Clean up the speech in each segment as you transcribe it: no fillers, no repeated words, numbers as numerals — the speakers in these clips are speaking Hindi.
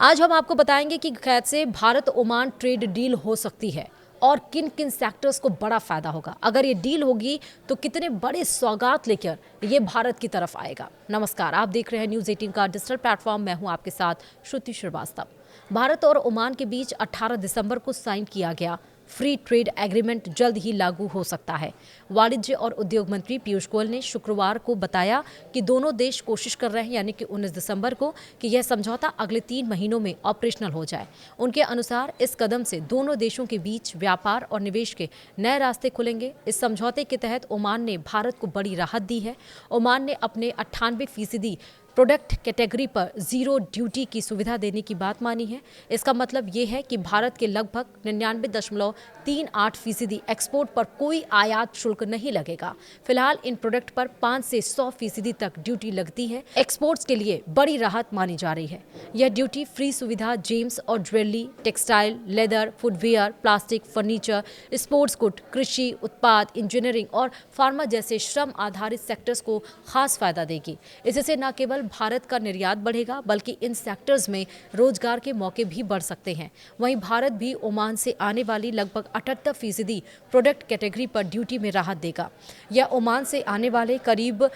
आज हम आपको बताएंगे कि कैसे भारत ओमान ट्रेड डील हो सकती है और किन किन सेक्टर्स को बड़ा फायदा होगा। अगर ये डील होगी तो कितने बड़े सौगात लेकर ये भारत की तरफ आएगा। नमस्कार, आप देख रहे हैं न्यूज़ 18 का डिजिटल प्लेटफॉर्म। मैं हूं आपके साथ श्रुति श्रीवास्तव। भारत और ओमान के बीच 18 दिसंबर को साइन किया गया फ्री ट्रेड एग्रीमेंट जल्द ही लागू हो सकता है। वाणिज्य और उद्योग मंत्री पीयूष गोयल ने शुक्रवार को बताया कि दोनों देश कोशिश कर रहे हैं, यानी कि 19 दिसंबर को, कि यह समझौता अगले 3 महीनों में ऑपरेशनल हो जाए। उनके अनुसार इस कदम से दोनों देशों के बीच व्यापार और निवेश के नए रास्ते खुलेंगे। इस समझौते के तहत ओमान ने भारत को बड़ी राहत दी है। ओमान ने अपने 98% प्रोडक्ट कैटेगरी पर जीरो ड्यूटी की सुविधा देने की बात मानी है। इसका मतलब ये है कि भारत के लगभग 99.38% एक्सपोर्ट पर कोई आयात शुल्क नहीं लगेगा। फिलहाल इन प्रोडक्ट पर 5 से 100% तक ड्यूटी लगती है। एक्सपोर्ट्स के लिए बड़ी राहत मानी जा रही है। यह ड्यूटी फ्री सुविधा जेम्स और jewellery, textile, leather, footwear, plastic, furniture, sports good, कृषि उत्पाद, इंजीनियरिंग और फार्मा जैसे श्रम आधारित सेक्टर्स को खास फायदा देगी। इससे न केवल भारत का निर्यात बढ़ेगा बल्कि इन सेक्टर्स में रोजगार के मौके भी बढ़ सकते हैं। वहीं भारत भी ओमान से आने वाली लगभग 78% प्रोडक्ट कैटेगरी पर ड्यूटी में राहत देगा। यह ओमान से आने वाले करीब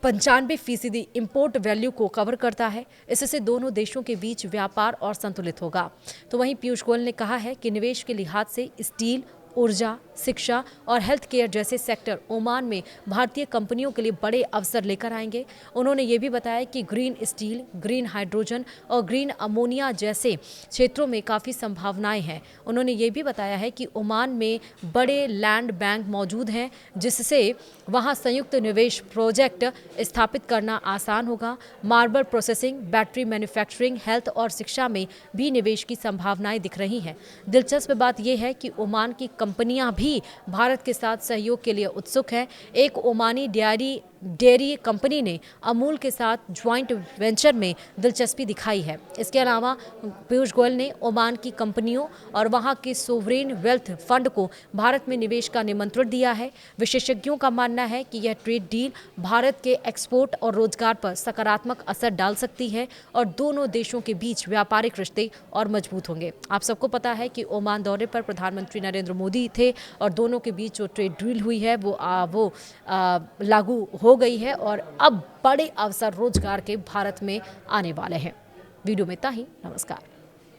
95% इंपोर्ट वैल्यू को कवर करता है। इससे दोनों देशों के बीच व्यापार और संतुलित होगा। तो वहीं पीयूष गोयल ने कहा है कि निवेश के लिहाज से स्टील, ऊर्जा, शिक्षा और हेल्थ केयर जैसे सेक्टर ओमान में भारतीय कंपनियों के लिए बड़े अवसर लेकर आएंगे। उन्होंने ये भी बताया कि ग्रीन स्टील, ग्रीन हाइड्रोजन और ग्रीन अमोनिया जैसे क्षेत्रों में काफ़ी संभावनाएं हैं। उन्होंने ये भी बताया है कि ओमान में बड़े लैंड बैंक मौजूद हैं, जिससे वहाँ संयुक्त निवेश प्रोजेक्ट स्थापित करना आसान होगा। Marble processing, battery manufacturing, health और शिक्षा में भी निवेश की संभावनाएं दिख रही हैं। दिलचस्प बात यह है कि ओमान की कंपनियां भी भारत के साथ सहयोग के लिए उत्सुक हैं। एक ओमानी डेयरी कंपनी ने अमूल के साथ ज्वाइंट वेंचर में दिलचस्पी दिखाई है। इसके अलावा पीयूष गोयल ने ओमान की कंपनियों और वहां के सोवरेन वेल्थ फंड को भारत में निवेश का निमंत्रण दिया है। विशेषज्ञों का मानना है कि यह ट्रेड डील भारत के एक्सपोर्ट और रोजगार पर सकारात्मक असर डाल सकती है और दोनों देशों के बीच व्यापारिक रिश्ते और मजबूत होंगे। आप सबको पता है कि ओमान दौरे पर प्रधानमंत्री नरेंद्र मोदी थे और दोनों के बीच जो ट्रेड डील हुई है वो लागू हो गई है और अब बड़े अवसर रोजगार के भारत में आने वाले हैं। वीडियो में इतना ही। नमस्कार।